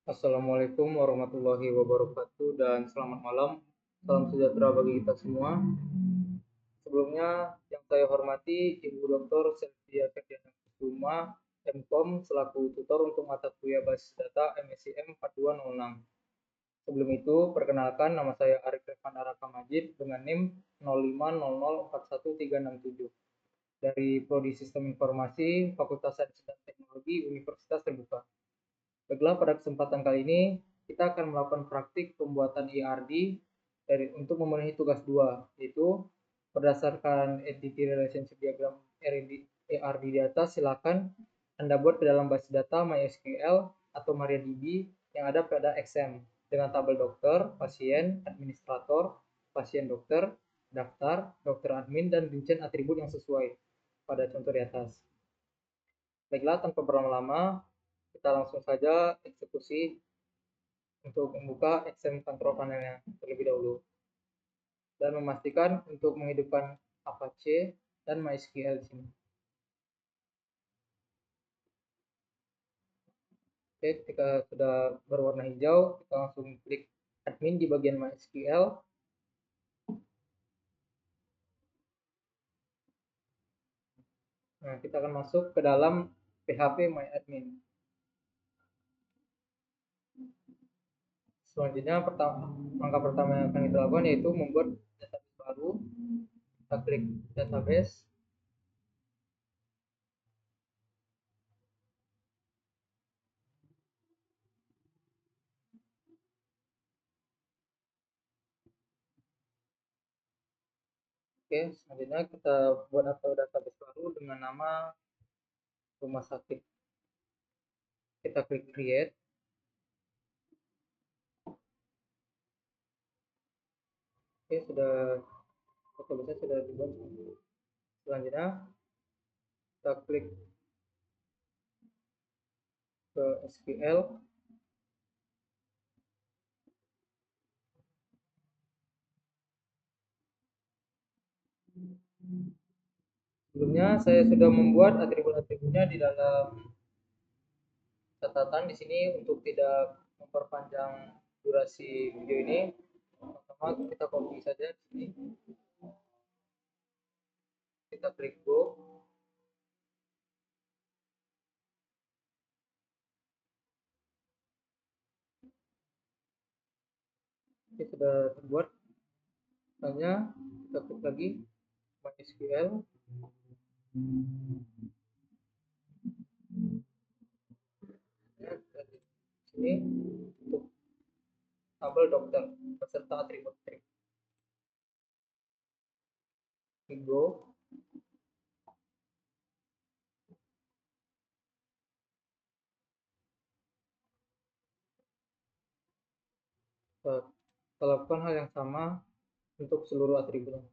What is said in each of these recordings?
Assalamualaikum warahmatullahi wabarakatuh dan selamat malam. Salam sejahtera bagi kita semua. Sebelumnya yang saya hormati Ibu Dr. Sylvia Ferdiana Kusuma, MKOM selaku tutor untuk mata kuliah basis data MSIM 4206. Sebelum itu, perkenalkan nama saya Arif Revan Araka Majid dengan NIM 050041367 dari Prodi Sistem Informasi Fakultas Sains dan Teknologi Universitas Terbuka. Baiklah, pada kesempatan kali ini kita akan melakukan praktik pembuatan ERD untuk memenuhi tugas 2, yaitu berdasarkan Entity Relationship Diagram ERD di atas, silakan Anda buat ke dalam basis data MySQL atau MariaDB yang ada pada XM dengan tabel dokter, pasien, administrator, pasien dokter, daftar, dokter admin, dan rincian atribut yang sesuai pada contoh di atas. Baiklah, tanpa berlama-lama, kita langsung saja eksekusi untuk membuka XM control panelnya terlebih dahulu dan memastikan untuk menghidupkan Apache dan MySQL di sini. Oke, ketika sudah berwarna hijau, kita langsung klik admin di bagian MySQL. Nah, kita akan masuk ke dalam PHP MyAdmin. Selanjutnya, langkah pertama yang akan kita lakukan yaitu membuat database baru. Kita klik database. Oke, selanjutnya kita buat database baru dengan nama rumah sakit. Kita klik create. Oke, database sudah dibuat. Selanjutnya kita klik ke SQL. Sebelumnya saya sudah membuat atribut-atributnya di dalam catatan di sini untuk tidak memperpanjang durasi video ini. Pertama kita copy saja di sini. Kita klik go. Ini sudah terbuat. Hanya kita klik lagi MySQL. Ya, di sini untuk tabel dokter beserta atribut. Klik go. Kita lakukan hal yang sama untuk seluruh atributnya.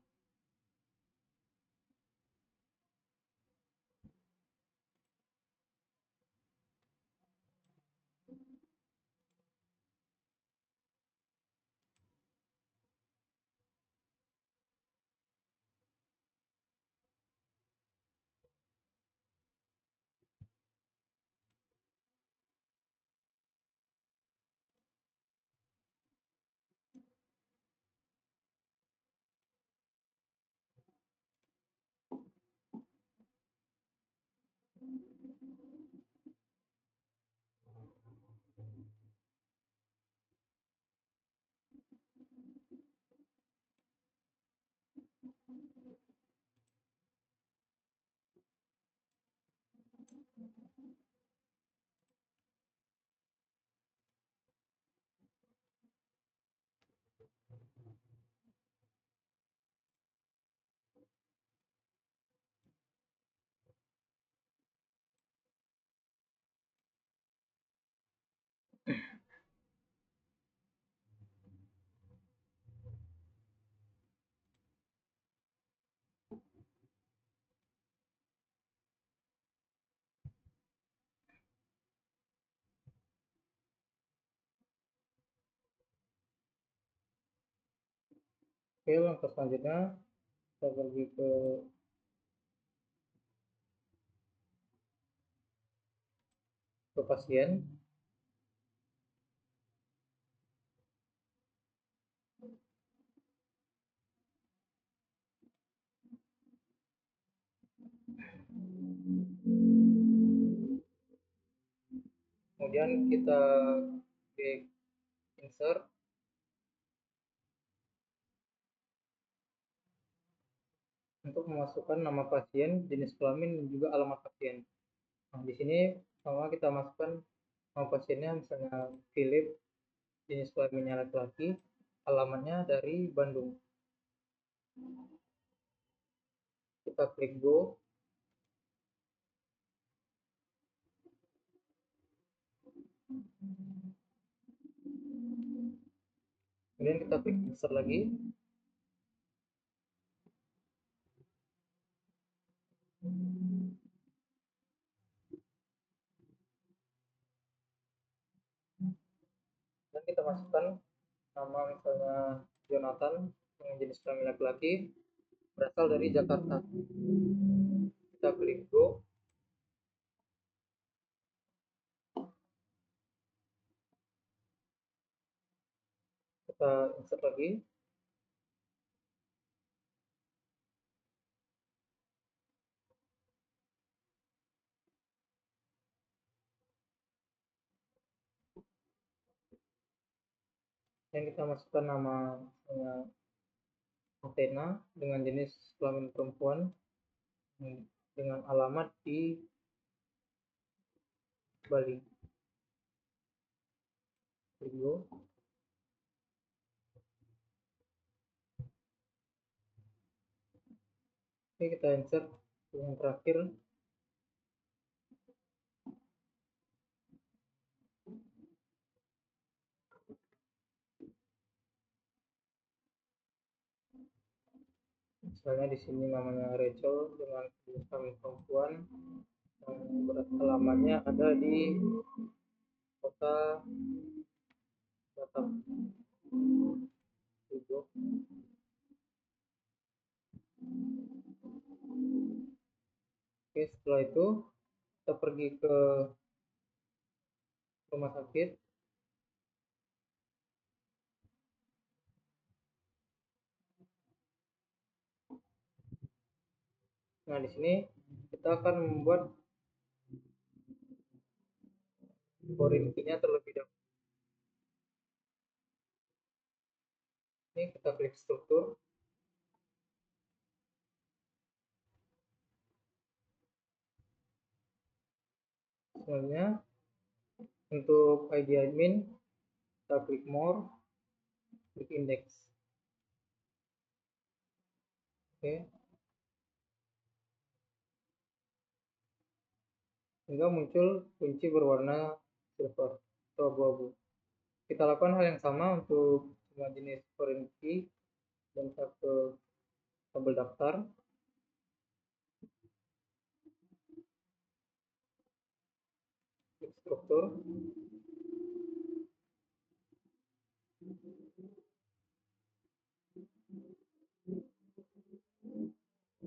Oke, langkah selanjutnya kita pergi ke pasien. Kemudian kita klik insert untuk memasukkan nama pasien, jenis kelamin, dan juga alamat pasien. Nah, di sini pertama kita masukkan nama pasiennya, misalnya Philip, jenis kelaminnya laki-laki, alamatnya dari Bandung. Kita klik go. Kemudian kita klik insert lagi. Dan kita masukkan nama, misalnya Jonathan, yang jenis kelamin laki-laki, berasal dari Jakarta. Kita klik go. Kita insert lagi. Dan kita masukkan nama, misalnya Athena, dengan jenis kelamin perempuan, dengan alamat di Bali. Klik go. Oke, kita insert yang terakhir. Misalnya di sini namanya Rachel dengan jenis kelamin perempuan, dan alamatnya ada di kota Batam. Gitu. Oke, setelah itu kita pergi ke rumah sakit. Nah, di sini kita akan membuat foreign key-nya terlebih dahulu. Ini kita klik struktur. Selanjutnya untuk ID admin kita klik more, klik index. Oke, hingga muncul kunci berwarna silver atau abu-abu. Kita lakukan hal yang sama untuk semua jenis foreign key dan satu tabel daftar. Klik struktur.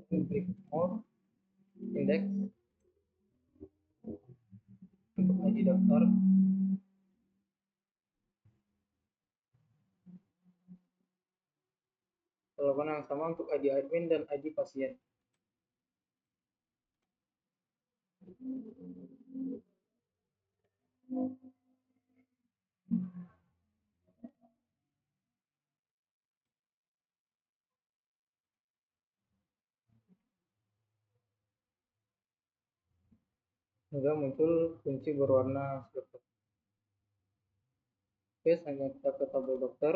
Klik more, index. Untuk ID daftar, kita lakukan yang sama untuk ID admin dan ID pasien. Hingga muncul kunci berwarna silver. Oke, selanjutnya kita ke tabel dokter.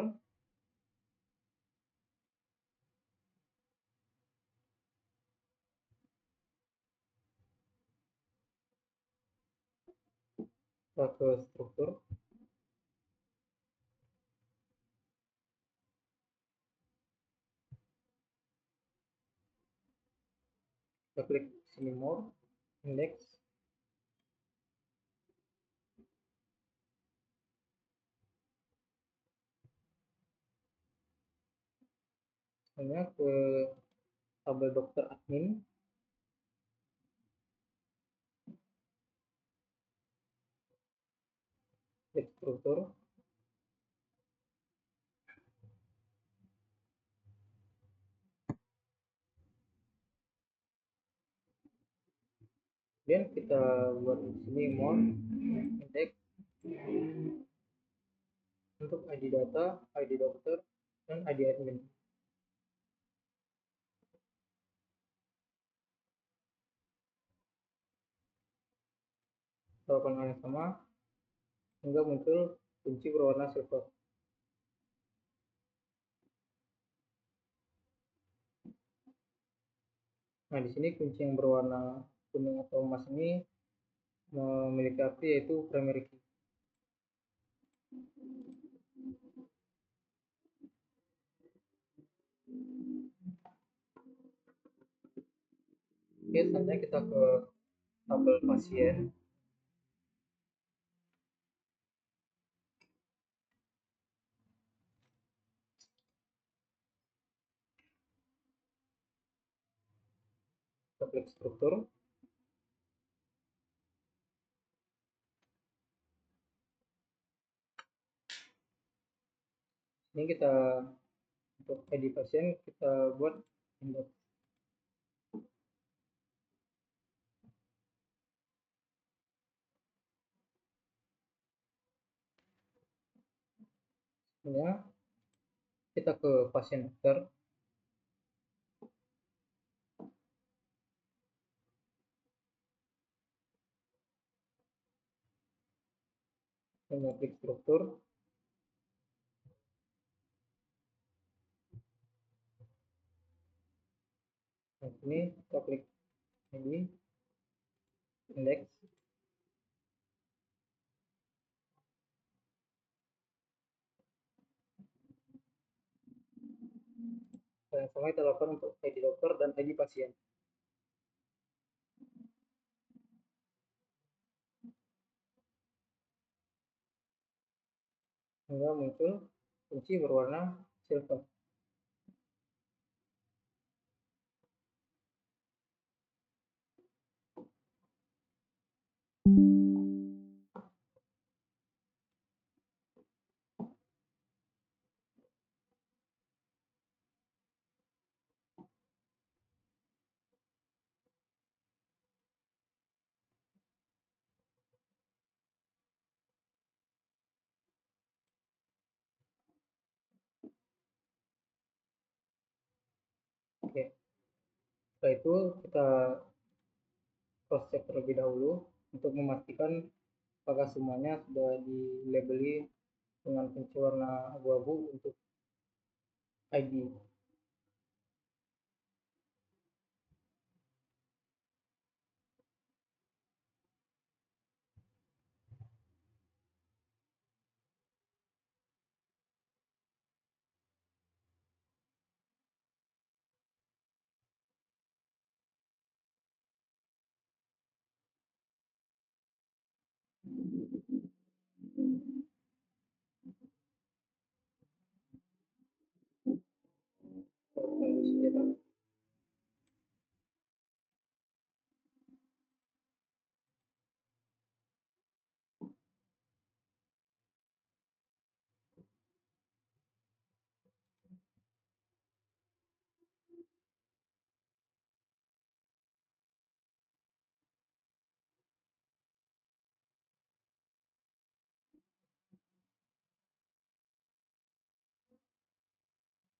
Kita ke struktur. Kita klik sini more, index. Selanjutnya ke tabel dokter admin. Klik struktur. Kemudian kita buat di sini more, index. ID data, ID dokter, dan ID admin. Lakukan hal yang sama hingga muncul kunci berwarna silver. Nah, di sini kunci yang berwarna kuning atau emas ini memiliki arti yaitu primary key. Oke, selanjutnya kita ke tabel pasien. Kita klik struktur. Ini kita untuk ID pasien kita buat index. Ya, kita ke pasien dokter. Kita klik struktur. Nah, ini kita klik ini index. Yang sama kita lakukan untuk ID dokter dan ID pasien. Hingga muncul kunci berwarna silver. Oke, setelah itu kita cross check terlebih dahulu untuk memastikan apakah semuanya sudah dilabeli dengan kunci warna abu-abu untuk ID.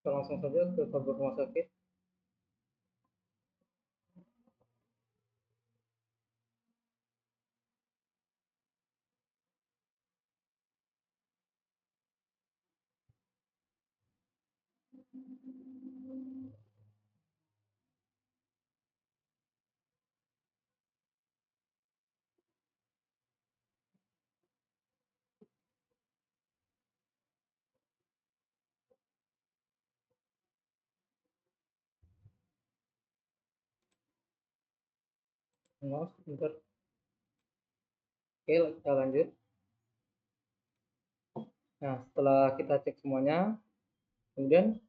Kita langsung saja ke tabel rumah sakit. Nah, sebentar. Oke, kita lanjut. Nah, setelah kita cek semuanya, kemudian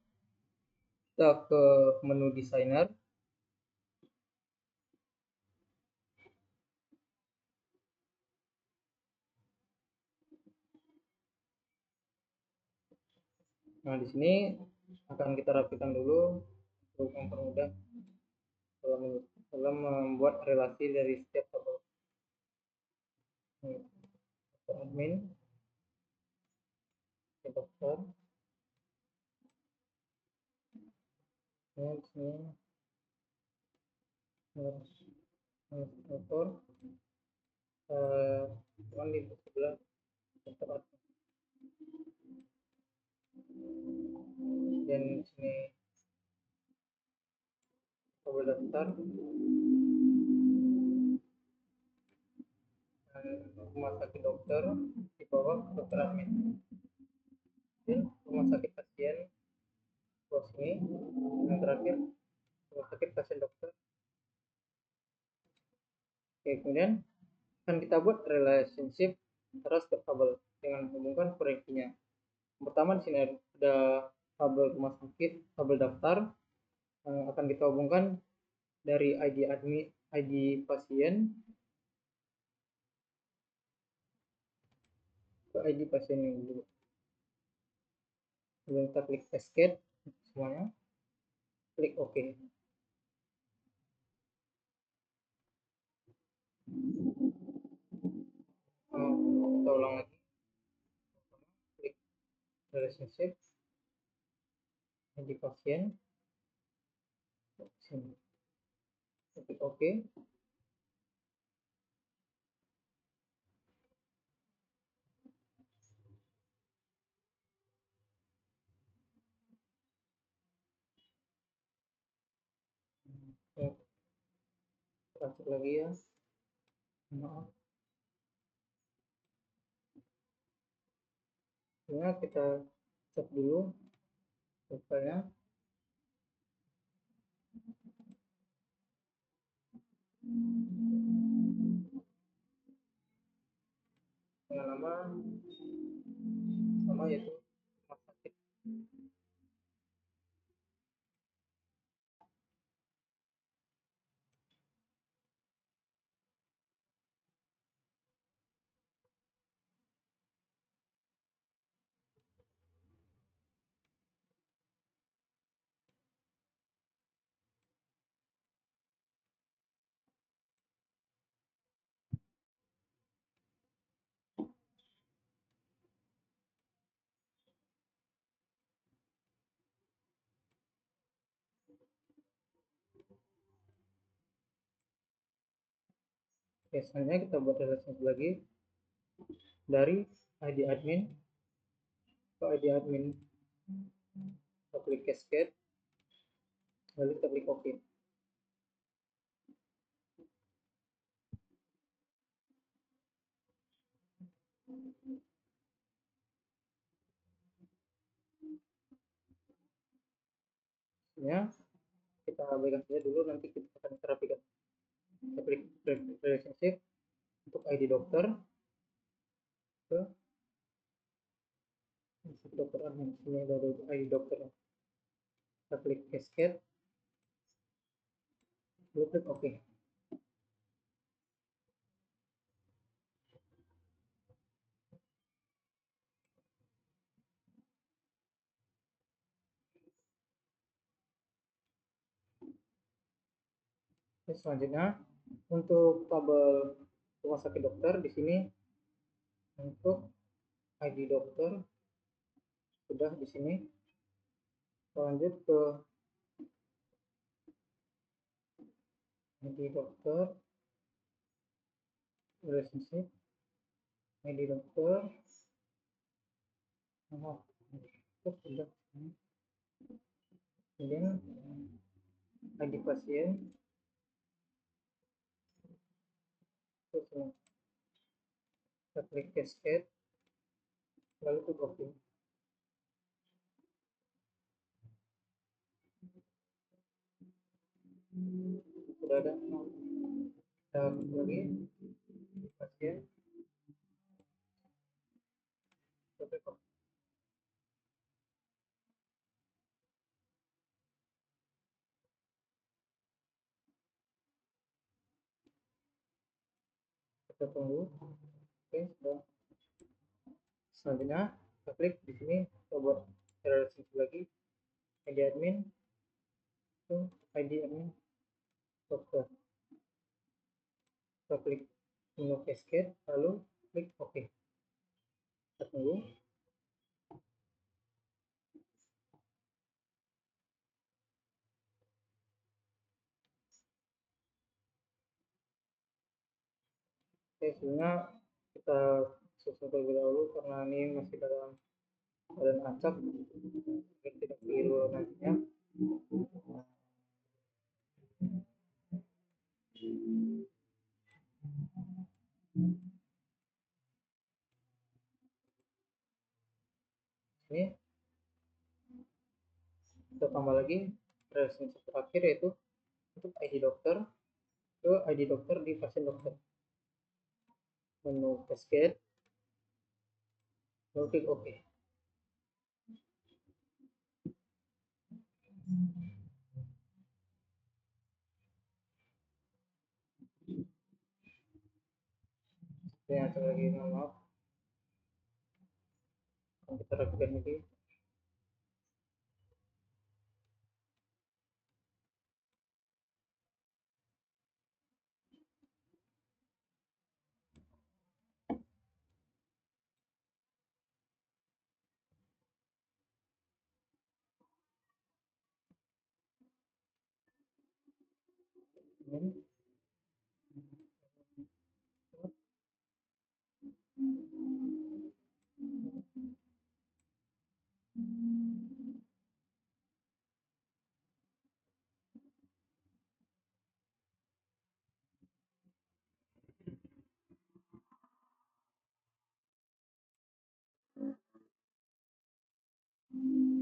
kita ke menu desainer. Nah, di sini akan kita rapikan dulu untuk mempermudah dalam membuat relasi dari setiap tabel. Admin, dokter. Ya, di sini harus dokter. Cuman di sebelah dokter dan di sini coba daftar rumah sakit dokter di bawah dokter admin dan rumah sakit pasien bawah sini yang terakhir rumah sakit pasien dokter. Oke, kemudian akan kita buat relationship trust tabel dengan menghubungkan hierarkinya. Pertama di sini ada tabel rumah sakit, tabel daftar akan kita hubungkan dari ID admin, ID pasien ke ID pasien yang dulu. Kemudian kita klik escape semuanya, klik OK. Kita ulang lagi, klik relationship, ID pasien, sini, klik OK. Transfer lagi ya, maaf. Ya, kita cek dulu profilnya. Dengan nama sama yaitu rumah sakit. Oke, selanjutnya kita buat relationship lagi dari ID admin ke ID admin. Kita klik cascade, lalu kita klik OK. Ya, kita abaikan saja dulu, nanti kita akan terapikan. Kita klik relationship untuk ID dokter ke dokter admin. Sini ada ID dokter. Kita klik cascade, lalu klik OK. Selanjutnya untuk tabel rumah sakit dokter di sini untuk ID dokter sudah di sini. Lanjut ke ID dokter, relationship, ID dokter, itu sudah. Kemudian ID pasien, terus kita klik cascade, lalu ke booking. Sudah ada. Kita lagi pasien, kita tunggu. Oke, sudah. Selanjutnya kita klik di sini, kita buat relationship lagi ID admin ke ID admin dokter. Kita klik menu cascade, lalu klik OK. Kita tunggu. Oke, sebelumnya kita susun terlebih dahulu karena ini masih dalam keadaan acak agar tidak keliru nantinya. Ini kita tambah lagi relationship terakhir, yaitu untuk ID dokter ke ID dokter di pasien dokter. Menu cascade, lalu klik OK. Saya akan lagi, mohon maaf, kita rapikan lagi.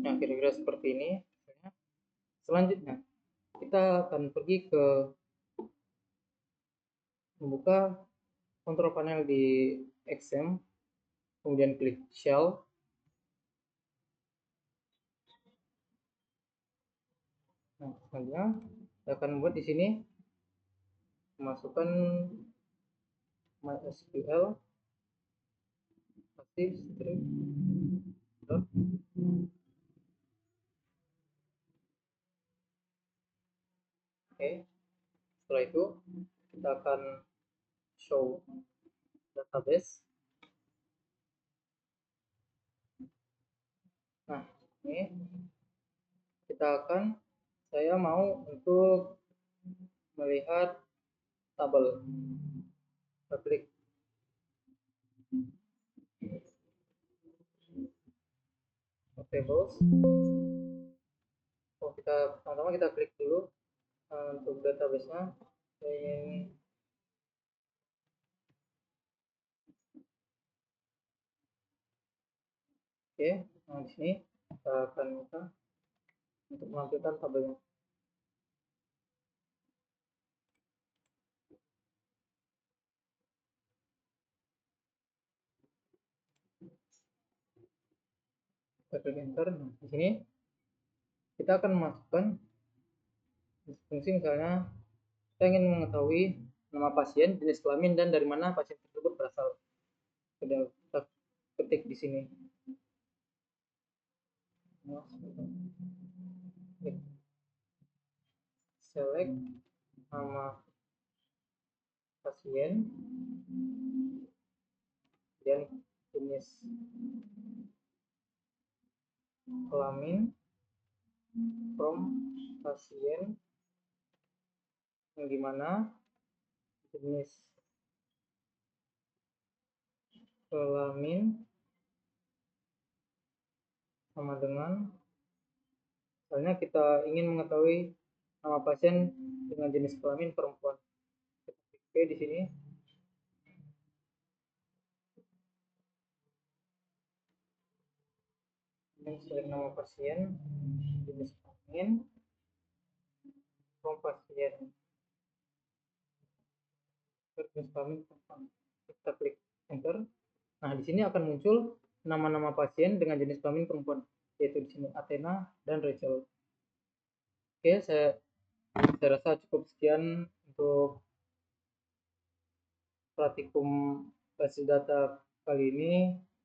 Nah, kira-kira seperti ini. Selanjutnya kita akan pergi ke membuka kontrol panel di XM, kemudian klik shell. Nah, selanjutnya kita akan membuat di sini memasukkan MySQL aktif strip. Oke, setelah itu kita akan show database. Nah, ini saya mau untuk melihat tabel. Kita klik tables. Pertama kita klik dulu untuk database-nya. Saya ingin Oke, nah di sini kita akan minta untuk menampilkan tabelnya. Kita klik enter. Nah, di sini kita akan memasukkan fungsi, misalnya kita ingin mengetahui nama pasien, jenis kelamin, dan dari mana pasien tersebut berasal. Sudah kita ketik di sini. Select nama pasien dan jenis kelamin from pasien yang dimana jenis kelamin sama dengan, misalnya kita ingin mengetahui nama pasien dengan jenis kelamin perempuan. Oke, di sini select nama pasien, jenis kelamin, from pasien, jenis kelamin perempuan. Kita klik enter. Nah, di sini akan muncul nama-nama pasien dengan jenis kelamin perempuan, yaitu di sini Athena dan Rachel. Oke, saya rasa cukup sekian untuk praktikum basis data kali ini.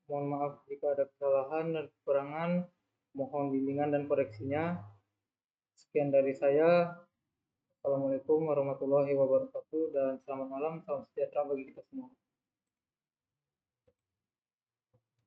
Mohon maaf jika ada kesalahan dan kekurangan. Mohon bimbingan dan koreksinya. Sekian dari saya. Assalamualaikum warahmatullahi wabarakatuh dan selamat malam, salam sejahtera bagi kita semua.